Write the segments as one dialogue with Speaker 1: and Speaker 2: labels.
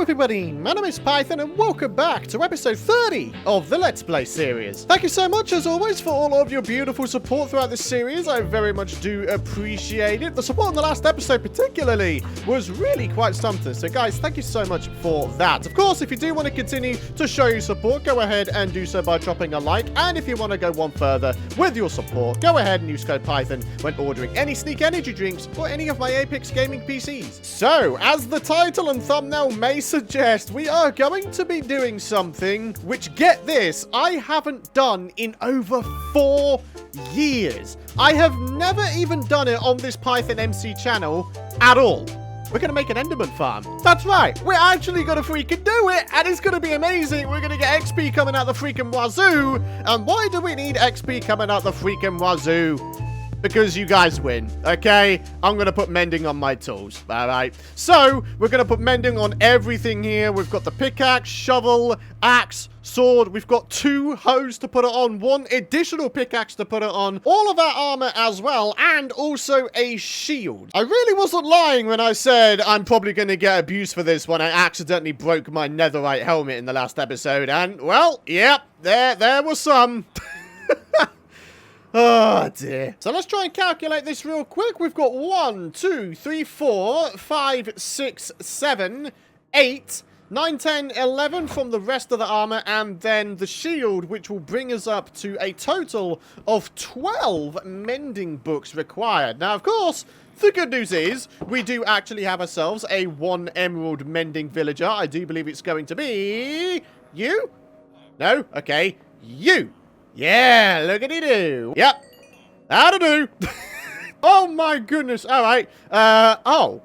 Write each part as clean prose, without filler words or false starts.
Speaker 1: everybody, my name is Python and welcome back to episode 30 of the Let's Play series. Thank you so much as always for all of your beautiful support throughout this series. I very much do appreciate it. The support in the last episode particularly was really quite something. So guys, thank you so much for that. Of course, if you do want to continue to show your support, go ahead and do so by dropping a like. And if you want to go one further with your support, go ahead and use code Python when ordering any Sneak Energy drinks or any of my Apex Gaming PCs. So, as the title and thumbnail may suggest, we are going to be doing something which, get this, I haven't done in over 4 years. I have never even done it on this Python MC channel at all. We're going to make an Enderman Farm. That's right. We're actually going to freaking do it, and it's going to be amazing. We're going to get XP coming out the freaking wazoo. And why do we need XP coming out the freaking wazoo? Because you guys win, okay? I'm going to put mending on my tools, all right? So, we're going to put mending on everything here. We've got the pickaxe, shovel, axe, sword. We've got 2 hoes to put it on, 1 additional pickaxe to put it on, all of our armor as well, and also a shield. I really wasn't lying when I said I'm probably going to get abused for this one. I accidentally broke my netherite helmet in the last episode, and, well, yep, there was some. Oh, dear. So let's try and calculate this real quick. We've got 1, 2, 3, 4, 5, 6, 7, 8, 9, 10, 11 from the rest of the armor, and then the shield, which will bring us up to a total of 12 mending books required. Now, of course, the good news is we do actually have ourselves a 1 emerald mending villager. I do believe it's going to be you. No? Okay. You. Yeah, look at you do. Yep. How to do. Oh my goodness. All right. Oh,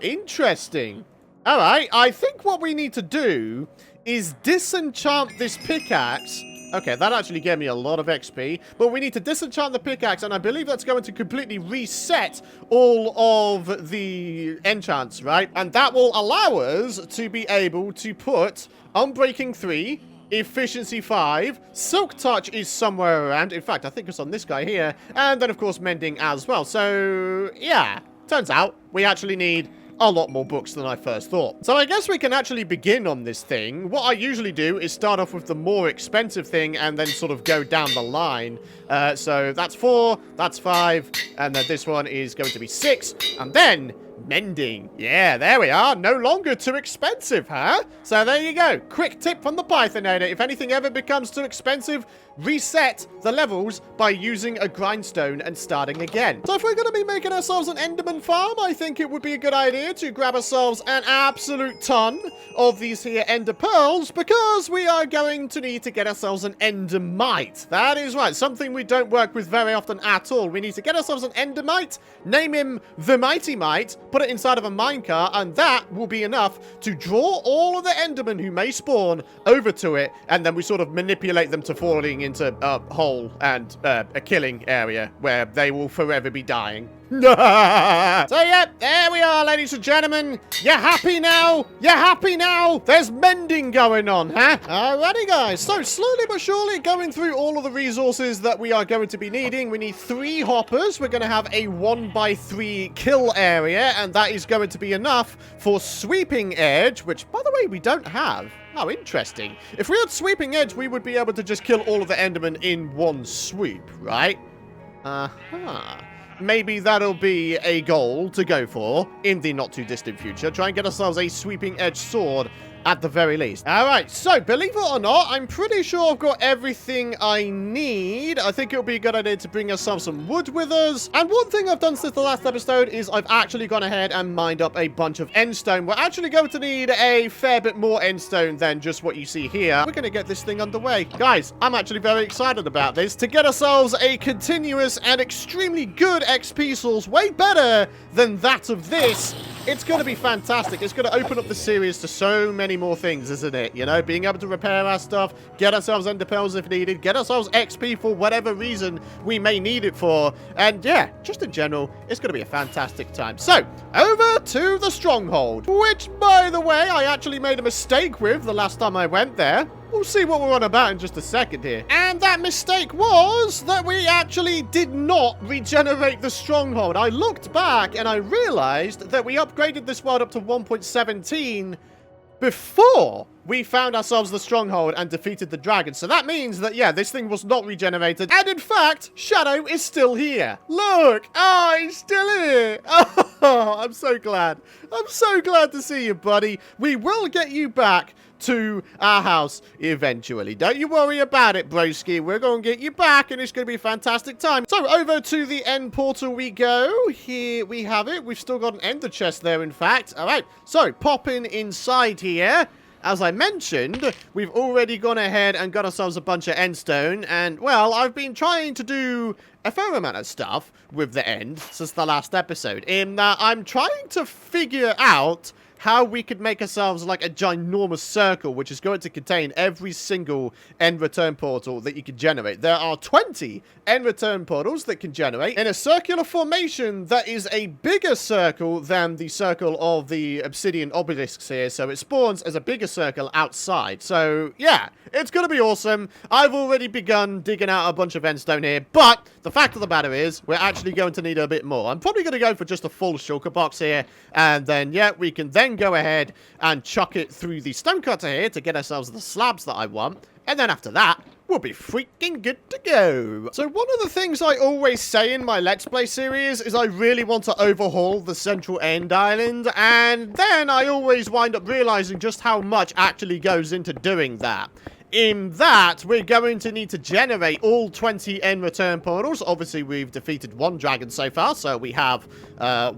Speaker 1: interesting. All right. I think what we need to do is disenchant this pickaxe. Okay, that actually gave me a lot of XP. But we need to disenchant the pickaxe, and I believe that's going to completely reset all of the enchants, right? And that will allow us to be able to put Unbreaking 3, Efficiency 5, Silk Touch is somewhere around. In fact, I think it's on this guy here. And then, of course, Mending as well. So, yeah. Turns out we actually need a lot more books than I first thought. So I guess we can actually begin on this thing. What I usually do is start off with the more expensive thing and then sort of go down the line. So that's 4, that's 5, and then this one is going to be 6, and then mending. Yeah, there we are. No longer too expensive, huh? So there you go. Quick tip from the Pythonator. If anything ever becomes too expensive, reset the levels by using a grindstone and starting again. So if we're going to be making ourselves an Enderman Farm, I think it would be a good idea to grab ourselves an absolute ton of these here Ender Pearls, because we are going to need to get ourselves an Endermite. That is right. Something we don't work with very often at all. We need to get ourselves an Endermite, name him the Mighty Mite, put it inside of a minecart, and that will be enough to draw all of the Endermen who may spawn over to it, and then we sort of manipulate them to falling into a hole and a killing area where they will forever be dying. So, yeah, there we are, ladies and gentlemen. You happy now? You happy now? There's mending going on, huh? Alrighty, guys. So, slowly but surely going through all of the resources that we are going to be needing. We need 3 hoppers. We're going to have a 1x3 kill area, and that is going to be enough for Sweeping Edge, which, by the way, we don't have. Oh, interesting. If we had Sweeping Edge, we would be able to just kill all of the Endermen in one swoop, right? Uh-huh. Maybe that'll be a goal to go for in the not-too-distant future. Try and get ourselves a Sweeping Edge sword at the very least. All right, so believe it or not, I'm pretty sure I've got everything I need. I think it'll be a good idea to bring ourselves some wood with us. And one thing I've done since the last episode is I've actually gone ahead and mined up a bunch of endstone. We're actually going to need a fair bit more endstone than just what you see here. We're going to get this thing underway. Guys, I'm actually very excited about this. To get ourselves a continuous and extremely good XP source, way better than that of this. It's going to be fantastic. It's going to open up the series to so many more things, isn't it? You know, being able to repair our stuff, get ourselves Ender Pearls if needed, get ourselves XP for whatever reason we may need it for. And yeah, just in general, it's going to be a fantastic time. So, over to the Stronghold, which, by the way, I actually made a mistake with the last time I went there. We'll see what we're on about in just a second here. And that mistake was that we actually did not regenerate the stronghold. I looked back and I realized that we upgraded this world up to 1.17 before we found ourselves the stronghold and defeated the dragon. So that means that, yeah, this thing was not regenerated. And in fact, Shadow is still here. Look! Oh, he's still here! Oh, I'm so glad. I'm so glad to see you, buddy. We will get you back to our house eventually. Don't you worry about it, broski. We're going to get you back, and it's going to be a fantastic time. So, over to the end portal we go. Here we have it. We've still got an ender chest there, in fact. All right, so popping inside here. As I mentioned, we've already gone ahead and got ourselves a bunch of endstone, and, well, I've been trying to do a fair amount of stuff with the end since the last episode. In that I'm trying to figure out how we could make ourselves like a ginormous circle, which is going to contain every single end return portal that you can generate. There are 20 end return portals that can generate in a circular formation that is a bigger circle than the circle of the obsidian obelisks here. So it spawns as a bigger circle outside. So yeah, it's going to be awesome. I've already begun digging out a bunch of endstone here, but the fact of the matter is we're actually going to need a bit more. I'm probably going to go for just a full shulker box here, and then yeah, we can then go ahead and chuck it through the stonecutter here to get ourselves the slabs that I want, and then after that we'll be freaking good to go. So one of the things I always say in my Let's Play series is I really want to overhaul the central end island, and then I always wind up realizing just how much actually goes into doing that. In that, we're going to need to generate all 20 end return portals. Obviously, we've defeated one dragon so far, so we have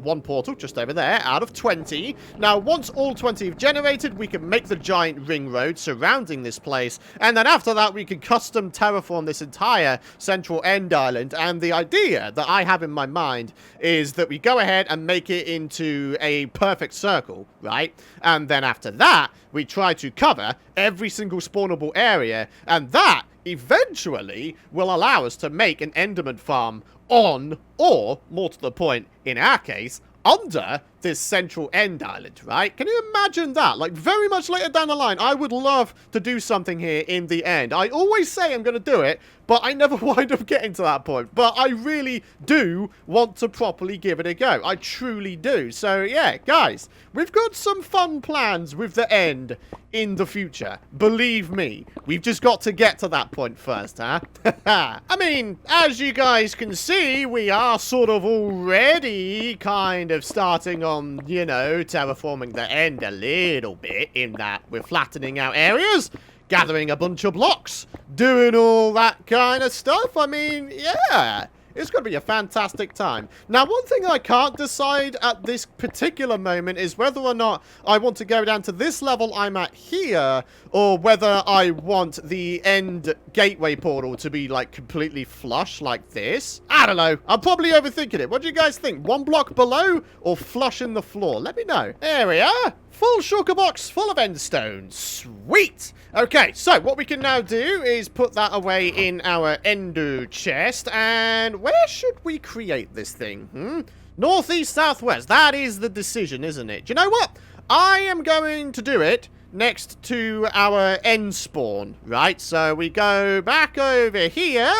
Speaker 1: one portal just over there out of 20. Now, once all 20 have generated, we can make the giant ring road surrounding this place. And then after that, we can custom terraform this entire central end island. And the idea that I have in my mind is that we go ahead and make it into a perfect circle, right? And then after that, we try to cover every single spawnable area, and that eventually will allow us to make an Enderman Farm on, or more to the point, in our case, under this central end island, right? Can you imagine that? Like, very much later down the line, I would love to do something here in the end. I always say I'm going to do it, but I never wind up getting to that point. But I really do want to properly give it a go. I truly do. So, yeah, guys, we've got some fun plans with the end in the future. Believe me, we've just got to get to that point first, huh? I mean, as you guys can see, we are sort of already kind of starting on, you know, terraforming the end a little bit, in that we're flattening out areas, gathering a bunch of blocks, doing all that kind of stuff. I mean, yeah, it's going to be a fantastic time. Now, one thing I can't decide at this particular moment is whether or not I want to go down to this level I'm at here, or whether I want the end gateway portal to be, like, completely flush like this. I don't know. I'm probably overthinking it. What do you guys think? One block below or flush in the floor? Let me know. There we are. Full shulker box full of endstone. Sweet! Okay, so what we can now do is put that away in our ender chest. And where should we create this thing? Northeast, southwest. That is the decision, isn't it? Do you know what? I am going to do it next to our end spawn, right? So we go back over here,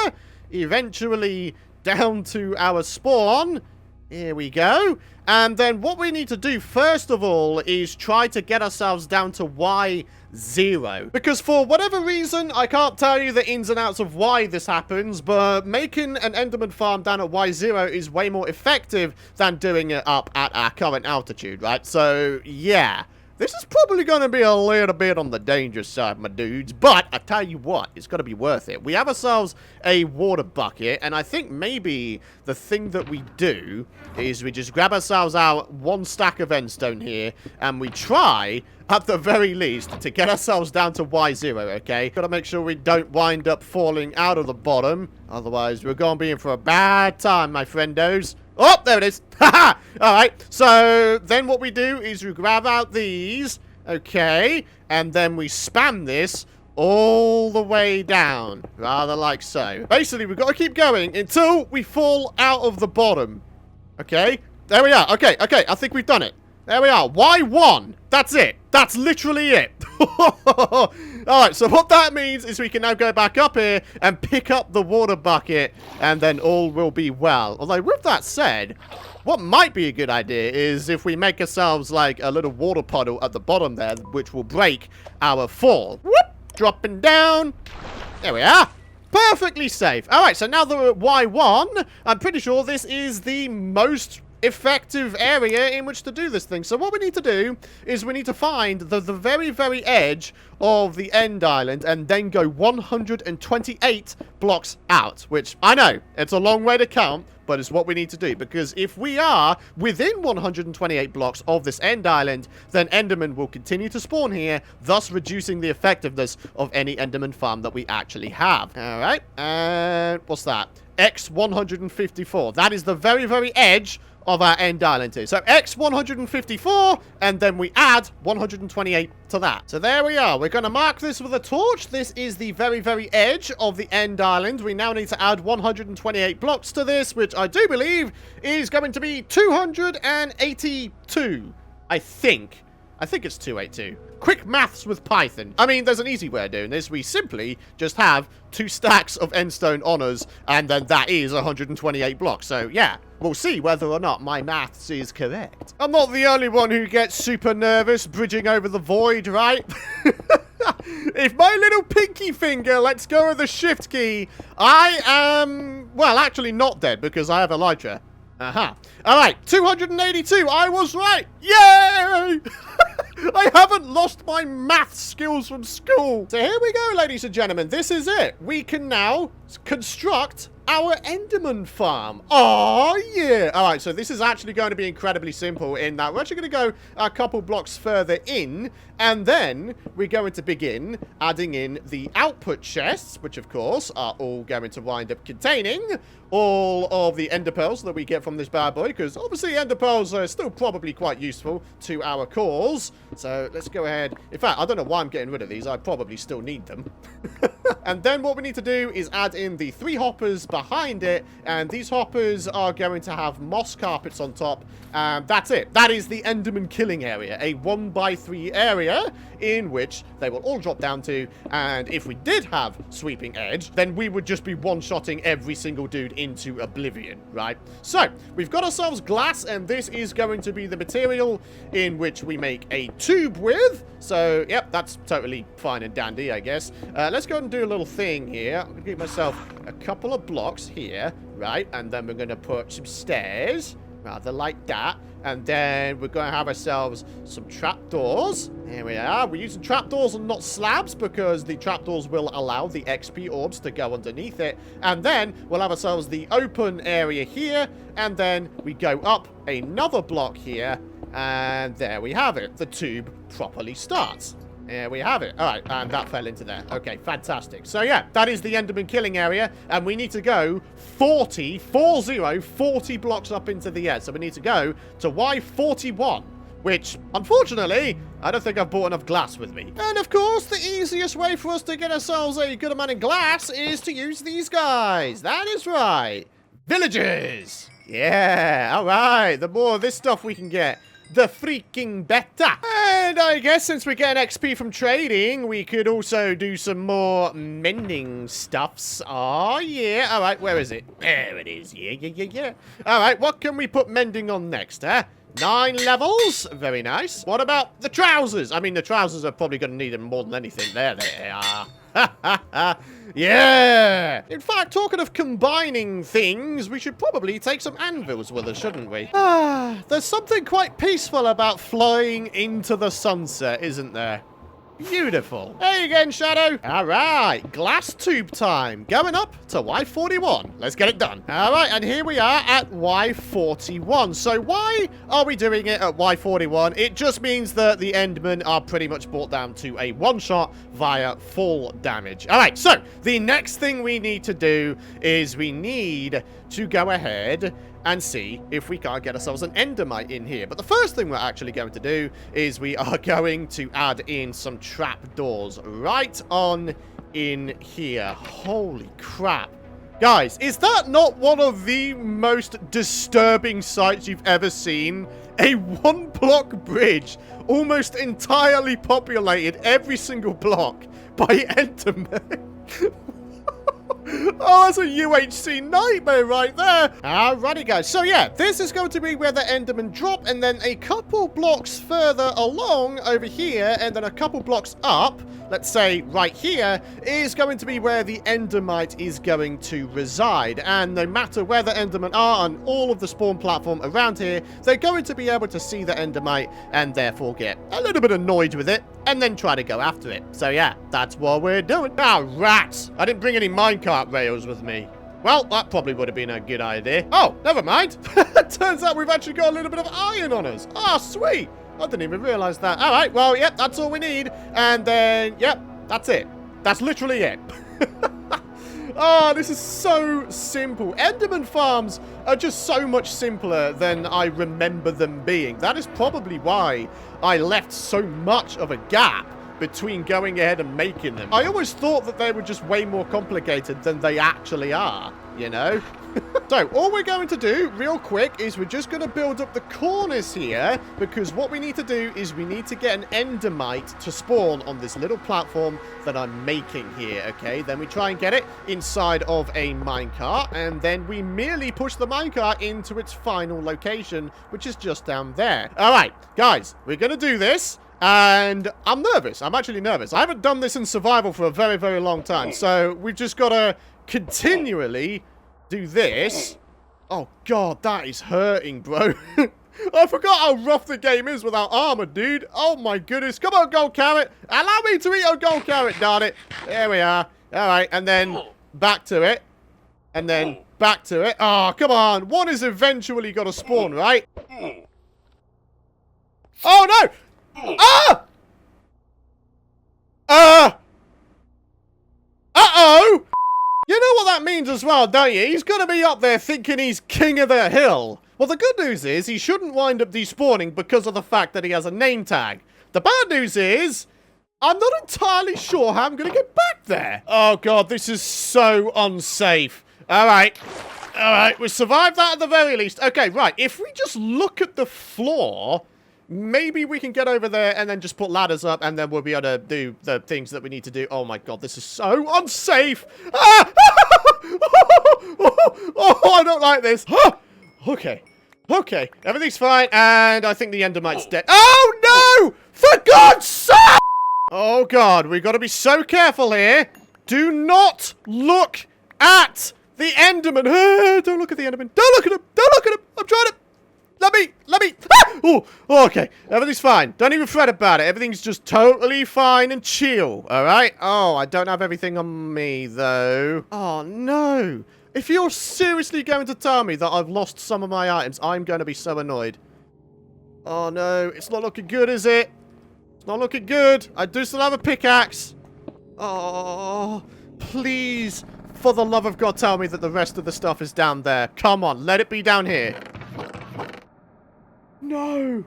Speaker 1: eventually down to our spawn. Here we go. And then what we need to do first of all is try to get ourselves down to Y0. Because for whatever reason, I can't tell you the ins and outs of why this happens, but making an Enderman Farm down at Y0 is way more effective than doing it up at our current altitude, right? So, yeah. This is probably going to be a little bit on the dangerous side, my dudes. But I tell you what, it's going to be worth it. We have ourselves a water bucket, and I think maybe the thing that we do is we just grab ourselves out one stack of endstone here, and we try, at the very least, to get ourselves down to Y0, okay? Got to make sure we don't wind up falling out of the bottom. Otherwise, we're going to be in for a bad time, my friendos. Oh, there it is. Haha! Alright, so then what we do is we grab out these, okay, and then we spam this all the way down, rather like so. Basically, we've got to keep going until we fall out of the bottom, okay? There we are. Okay, I think we've done it. There we are. Y1. That's it. That's literally it. Alright, so what that means is we can now go back up here and pick up the water bucket, and then all will be well. Although, with that said, what might be a good idea is if we make ourselves like a little water puddle at the bottom there, which will break our fall. Whoop! Dropping down. There we are. Perfectly safe. Alright, so now that we're at Y1, I'm pretty sure this is the most effective area in which to do this thing. So what we need to do is we need to find the very, very edge of the end island and then go 128 blocks out, which I know it's a long way to count, but it's what we need to do, because if we are within 128 blocks of this end island, then Enderman will continue to spawn here, thus reducing the effectiveness of any Enderman farm that we actually have. All right, and what's that? X154. That is the very, very edge of our end island here. So X154, and then we add 128 to that. So there we are. We're going to mark this with a torch. This is the very, very edge of the end island. We now need to add 128 blocks to this, which I do believe is going to be 282, I think. I think it's 282. Quick maths with Python. I mean, there's an easy way of doing this. We simply just have 2 stacks of endstone on us, and then that is 128 blocks. So, yeah, we'll see whether or not my maths is correct. I'm not the only one who gets super nervous bridging over the void, right? If my little pinky finger lets go of the shift key, I am, well, actually not dead because I have Elytra. Aha. All right, 282. I was right. Yay! I haven't lost my math skills from school. So here we go, ladies and gentlemen. This is it. We can now construct our Enderman Farm. Oh, yeah. All right, so this is actually going to be incredibly simple in that we're actually going to go a couple blocks further in, and then we're going to begin adding in the output chests, which, of course, are all going to wind up containing all of the ender pearls that we get from this bad boy, because obviously ender pearls are still probably quite useful to our cause. So let's go ahead. In fact, I don't know why I'm getting rid of these. I probably still need them. And then what we need to do is add in the 3 hoppers behind it, and these hoppers are going to have moss carpets on top, and that's it. That is the Enderman killing area, a 1x3 area in which they will all drop down to, and if we did have sweeping edge, then we would just be one-shotting every single dude into oblivion, right? So, we've got ourselves glass, and this is going to be the material in which we make a tube with, so, yep, that's totally fine and dandy, I guess. Let's go and do a little thing here. I'm going to give myself a couple of blocks here, right? And then we're going to put some stairs, rather like that. And then we're going to have ourselves some trapdoors. Here we are. We're using trapdoors and not slabs because the trapdoors will allow the XP orbs to go underneath it. And then we'll have ourselves the open area here. And then we go up another block here. And there we have it. The tube properly starts. There we have it. All right, and that fell into there. Okay, fantastic. So, yeah, that is the Enderman killing area, and we need to go 40 blocks up into the air. So we need to go to Y41, which, unfortunately, I don't think I've brought enough glass with me. And, of course, the easiest way for us to get ourselves a good amount of glass is to use these guys. That is right. Villagers. Yeah, all right. The more of this stuff we can get, the freaking better. And I guess since we're getting XP from trading, we could also do some more mending stuffs. Oh, yeah. All right, where is it? There it is. Yeah. All right, what can we put mending on next, huh? 9 levels. Very nice. What about the trousers? I mean, the trousers are probably going to need them more than anything. There they are. Yeah! In fact, talking of combining things, we should probably take some anvils with us, shouldn't we? There's something quite peaceful about flying into the sunset, isn't there? Beautiful. Hey again, Shadow. All right, glass tube time. Going up to Y41. Let's get it done. All right, and here we are at Y41. So why are we doing it at Y41? It just means that the Endermen are pretty much brought down to a one-shot via full damage. All right, so the next thing we need to do is we need to go ahead and see if we can't get ourselves an endermite in here. But the first thing we're actually going to do is we are going to add in some trapdoors right on in here. Holy crap. Guys, is that not one of the most disturbing sights you've ever seen a 1-block bridge almost entirely populated every single block by Endermen. Oh, that's a UHC nightmare right there. Alrighty, guys. So, yeah, this is going to be where the Endermen drop, and then a couple blocks further along over here, and then a couple blocks up, let's say right here, is going to be where the endermite is going to reside. And no matter where the endermen are on all of the spawn platform around here, they're going to be able to see the endermite and therefore get a little bit annoyed with it and then try to go after it. So yeah, that's what we're doing. Ah, rats! I didn't bring any minecart rails with me. Well, that probably would have been a good idea. Oh, never mind. Turns out we've actually got a little bit of iron on us. Ah, sweet. I didn't even realize that. All right, well, yep, that's all we need. And then, yep, that's it. That's literally it. Oh, this is so simple. Enderman farms are just so much simpler than I remember them being. That is probably why I left so much of a gap between going ahead and making them. I always thought that they were just way more complicated than they actually are, you know? So, all we're going to do, real quick, is we're just going to build up the corners here, because what we need to do is we need to get an endermite to spawn on this little platform that I'm making here, okay? Then we try and get it inside of a minecart, and then we merely push the minecart into its final location, which is just down there. All right, guys, we're going to do this. And I'm nervous. I'm actually nervous. I haven't done this in survival for a very, very long time. So we've just got to continually do this. Oh, God, that is hurting, bro. I forgot how rough the game is without armor, dude. Oh, my goodness. Come on, gold carrot. Allow me to eat a gold carrot, darn it. There we are. All right, and then back to it. And then back to it. Oh, come on. One is eventually got to spawn, right? Oh, no. Ah! Uh-oh! You know what that means as well, don't you? He's gonna be up there thinking he's king of the hill. Well, the good news is he shouldn't wind up despawning because of the fact that he has a name tag. The bad news is I'm not entirely sure how I'm gonna get back there. Oh, God, this is so unsafe. All right, we survived that at the very least. Okay, right, if we just look at the floor, maybe we can get over there and then just put ladders up and then we'll be able to do the things that we need to do. Oh my God, this is so unsafe. Ah! Oh, I don't like this. Okay, everything's fine. And I think the endermite's dead. Oh no! For God's sake! Oh God, we've got to be so careful here. Do not look at the enderman. Don't look at the enderman. Don't look at him. Don't look at him. I'm trying to... Let me. Ah! Oh, okay. Everything's fine. Don't even fret about it. Everything's just totally fine and chill. All right? Oh, I don't have everything on me, though. Oh, no. If you're seriously going to tell me that I've lost some of my items, I'm going to be so annoyed. Oh, no. It's not looking good, is it? It's not looking good. I do still have a pickaxe. Oh, please, for the love of God, tell me that the rest of the stuff is down there. Come on. Let it be down here. No.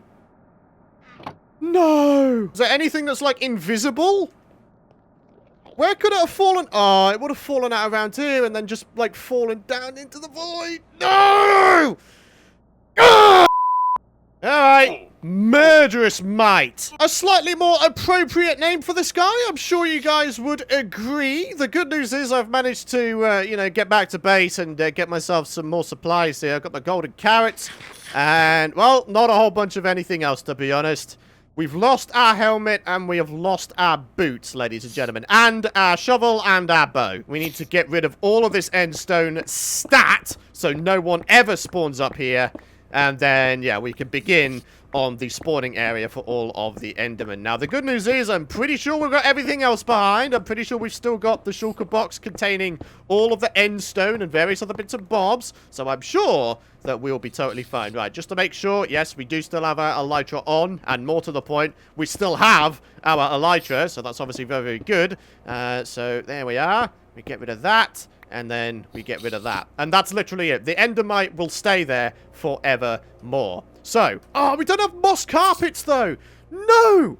Speaker 1: No. Is there anything that's, like, invisible? Where could it have fallen? Oh, it would have fallen out around here and then just, like, fallen down into the void. No! Ah! Alright. Murderous Mite. A slightly more appropriate name for this guy. I'm sure you guys would agree. The good news is I've managed to, you know, get back to base and get myself some more supplies here. I've got my golden carrots. And, well, not a whole bunch of anything else, to be honest. We've lost our helmet and we have lost our boots, ladies and gentlemen. And our shovel and our bow. We need to get rid of all of this endstone stat so no one ever spawns up here. And then, yeah, we can begin on the spawning area for all of the endermen. Now, the good news is I'm pretty sure we've got everything else behind. I'm pretty sure we've still got the shulker box containing all of the endstone and various other bits and bobs. So I'm sure that we'll be totally fine. Right, just to make sure, yes, we do still have our elytra on. And more to the point, we still have our elytra. So that's obviously very, very good. So there we are. We get rid of that. And then we get rid of that. And that's literally it. The endermite will stay there forevermore. So, oh, we don't have moss carpets, though. No!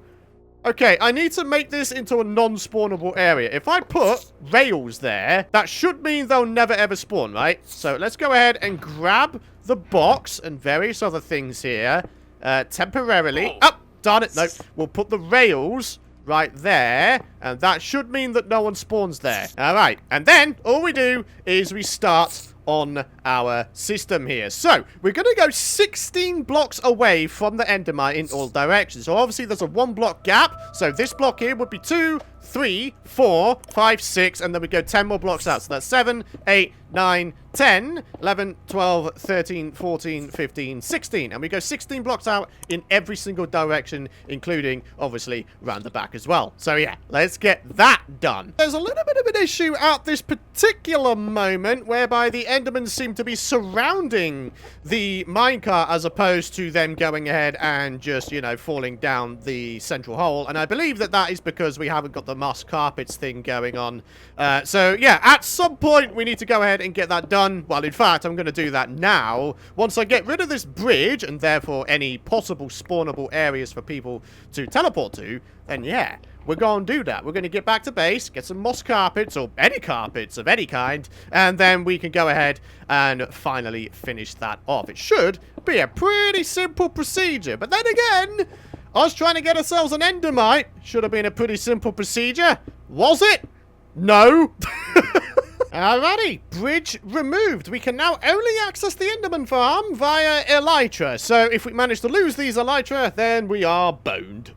Speaker 1: Okay, I need to make this into a non-spawnable area. If I put rails there, that should mean they'll never, ever spawn, right? So, let's go ahead and grab the box and various other things here. temporarily. Oh, darn it. No, we'll put the rails right there, and that should mean that no one spawns there. All right, and then all we do is we start on our system here. So, we're going to go 16 blocks away from the endermite in all directions. So, obviously, there's a 1 block gap. So, this block here would be 2, 3, 4, 5, 6, and then we go 10 more blocks out. So, that's 7, 8, 9, 10, 11, 12, 13, 14, 15, 16. And we go 16 blocks out in every single direction, including, obviously, round the back as well. So, yeah, let's get that done. There's a little bit of an issue at this particular moment, whereby the Endermen seem to be surrounding the minecart as opposed to them going ahead and just, you know, falling down the central hole. And I believe that that is because we haven't got the moss carpets thing going on. So, yeah, at some point, we need to go ahead and get that done. Well, in fact, I'm going to do that now. Once I get rid of this bridge, and therefore any possible spawnable areas for people to teleport to, then yeah, we're going to do that. We're going to get back to base, get some moss carpets, or any carpets of any kind, and then we can go ahead and finally finish that off. It should be a pretty simple procedure, but then again, us trying to get ourselves an endermite should have been a pretty simple procedure. Was it? No. Alrighty, bridge removed. We can now only access the Enderman Farm via elytra. So if we manage to lose these elytra, then we are boned.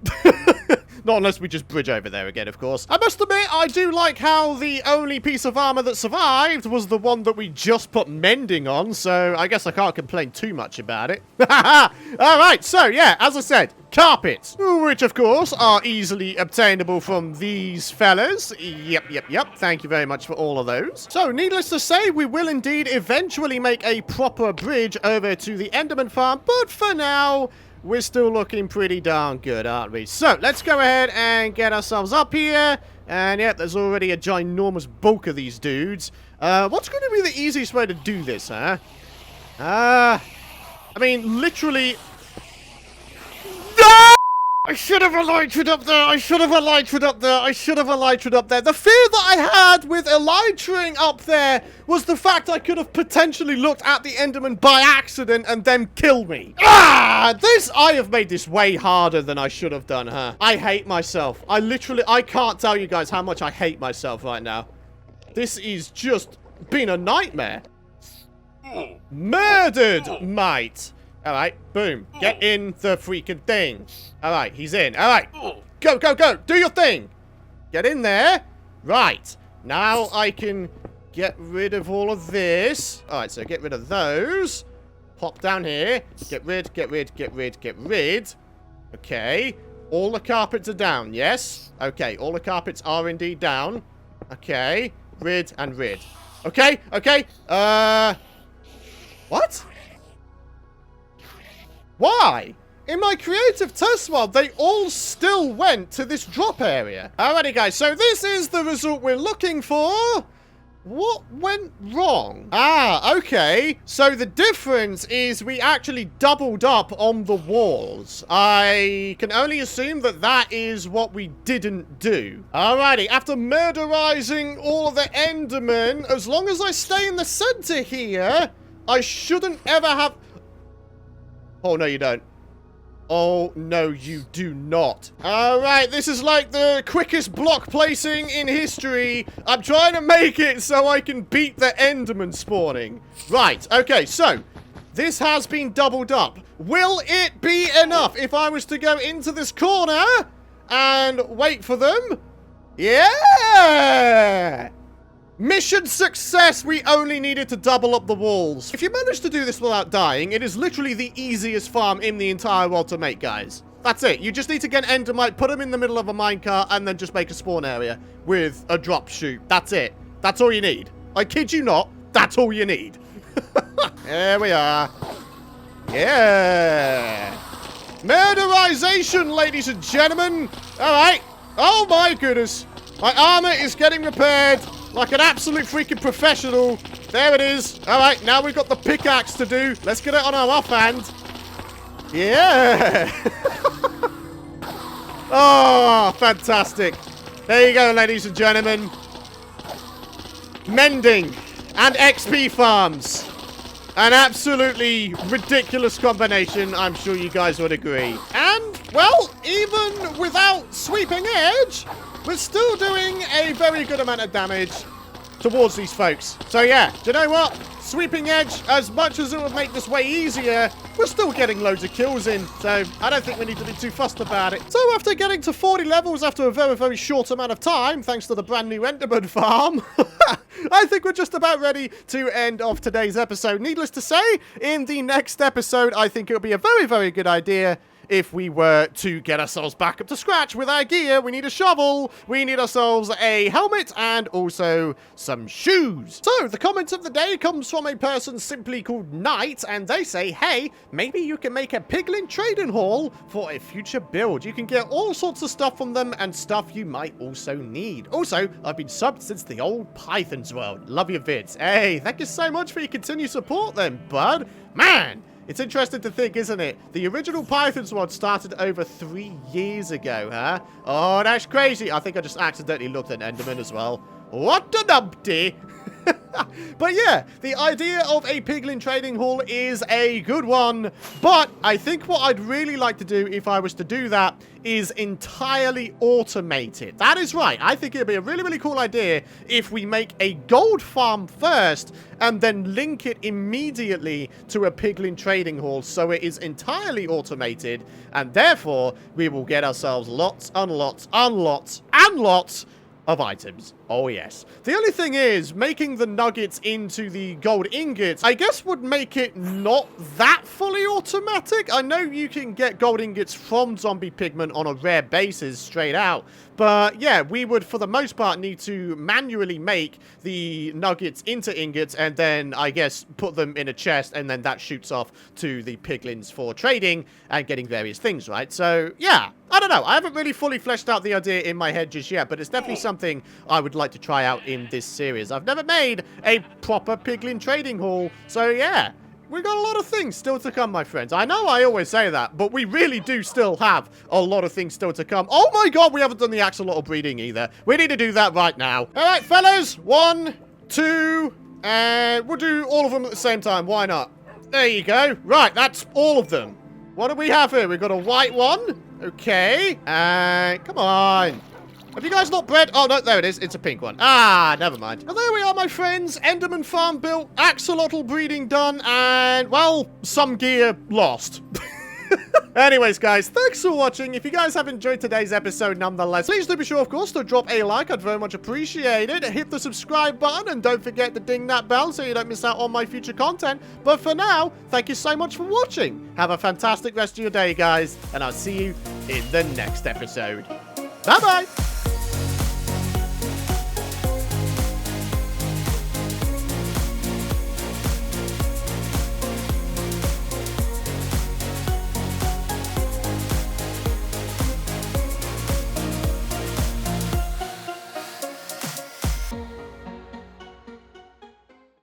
Speaker 1: Not unless we just bridge over there again, of course. I must admit, I do like how the only piece of armor that survived was the one that we just put mending on, so I guess I can't complain too much about it. Alright, so yeah, as I said, carpets, which of course are easily obtainable from these fellas. Yep. Thank you very much for all of those. So, needless to say, we will indeed eventually make a proper bridge over to the Enderman Farm, but for now, we're still looking pretty darn good, aren't we? So, let's go ahead and get ourselves up here. And yeah, there's already a ginormous bulk of these dudes. What's going to be the easiest way to do this, huh? I mean, literally... No! I should have elytraed up there. I should have elytraed up there. I should have elytraed up there. The fear that I had with elytraing up there was the fact I could have potentially looked at the Enderman by accident and then killed me. I have made this way harder than I should have done, huh? I hate myself. I can't tell you guys how much I hate myself right now. This is just been a nightmare. Murdered, mate. Alright, boom. Get in the freaking thing. Alright, he's in. Alright. Go. Do your thing. Get in there. Right. Now I can get rid of all of this. Alright, so get rid of those. Pop down here. Get rid. Okay. All the carpets are down, yes? Okay, all the carpets are indeed down. Okay. Rid and rid. Okay. What? Why? In my creative test world, they all still went to this drop area. Alrighty, guys, so this is the result we're looking for. What went wrong? Okay. So the difference is we actually doubled up on the walls. I can only assume that that is what we didn't do. Alrighty, after murderizing all of the Endermen, as long as I stay in the center here, I shouldn't ever have... Oh, no, you don't. Oh, no, you do not. Alright, this is like the quickest block placing in history. I'm trying to make it so I can beat the Enderman spawning. Right, okay, so this has been doubled up. Will it be enough if I was to go into this corner and wait for them? Yeah! Mission success! We only needed to double up the walls. If you manage to do this without dying, it is literally the easiest farm in the entire world to make, guys. That's it. You just need to get endermite, put them in the middle of a minecart, and then just make a spawn area with a drop chute. That's it. That's all you need. I kid you not. That's all you need. There we are. Yeah. Murderization, ladies and gentlemen. All right. Oh, my goodness. My armor is getting repaired. Like an absolute freaking professional. There it is. Alright, now we've got the pickaxe to do. Let's get it on our offhand. Yeah. Oh, fantastic. There you go, ladies and gentlemen. Mending and XP farms. An absolutely ridiculous combination, I'm sure you guys would agree. And, well, even without Sweeping Edge, we're still doing a very good amount of damage towards these folks. So yeah, do you know what? Sweeping Edge, as much as it would make this way easier, we're still getting loads of kills in. So I don't think we need to be too fussed about it. So after getting to 40 levels after a very, very short amount of time, thanks to the brand new Enderman Farm, I think we're just about ready to end off today's episode. Needless to say, in the next episode, I think it'll be a very, very good idea if we were to get ourselves back up to scratch with our gear. We need a shovel, we need ourselves a helmet, and also some shoes. So, the comment of the day comes from a person simply called Knight, and they say, hey, maybe you can make a piglin trading hall for a future build. You can get all sorts of stuff from them, and stuff you might also need. Also, I've been subbed since the old Python's world. Love your vids. Hey, thank you so much for your continued support then, bud. Man! It's interesting to think, isn't it? The original Python Sword started over 3 years ago, huh? Oh, that's crazy. I think I just accidentally looked at Enderman as well. What a numpty! But yeah, the idea of a piglin trading hall is a good one. But I think what I'd really like to do if I was to do that is entirely automate it. That is right. I think it'd be a really, really cool idea if we make a gold farm first and then link it immediately to a piglin trading hall so it is entirely automated, and therefore we will get ourselves lots and lots and lots and lots of items. Oh yes. The only thing is, making the nuggets into the gold ingots, I guess would make it not that fully automatic. I know you can get gold ingots from zombie pigment on a rare basis straight out, but yeah, we would for the most part need to manually make the nuggets into ingots and then I guess put them in a chest, and then that shoots off to the piglins for trading and getting various things, right? So yeah, I don't know. I haven't really fully fleshed out the idea in my head just yet, but it's definitely something I would like to try out in this series. I've never made a proper piglin trading hall, so yeah, we've got a lot of things still to come, my friends. I know I always say that, but we really do still have a lot of things still to come. Oh my god, we haven't done the axolotl breeding either. We need to do that right now. All right, fellas, 1, 2, and we'll do all of them at the same time. Why not? There you go. Right, that's all of them. What do we have here? We've got a white one. Okay. Come on. Have you guys not bred? Oh, no, there it is. It's a pink one. Ah, never mind. And there we are, my friends. Enderman Farm built, axolotl breeding done, and, well, some gear lost. Anyways, guys, thanks for watching. If you guys have enjoyed today's episode nonetheless, please do be sure, of course, to drop a like. I'd very much appreciate it. Hit the subscribe button and don't forget to ding that bell so you don't miss out on my future content. But for now, thank you so much for watching. Have a fantastic rest of your day, guys, and I'll see you in the next episode. Bye-bye.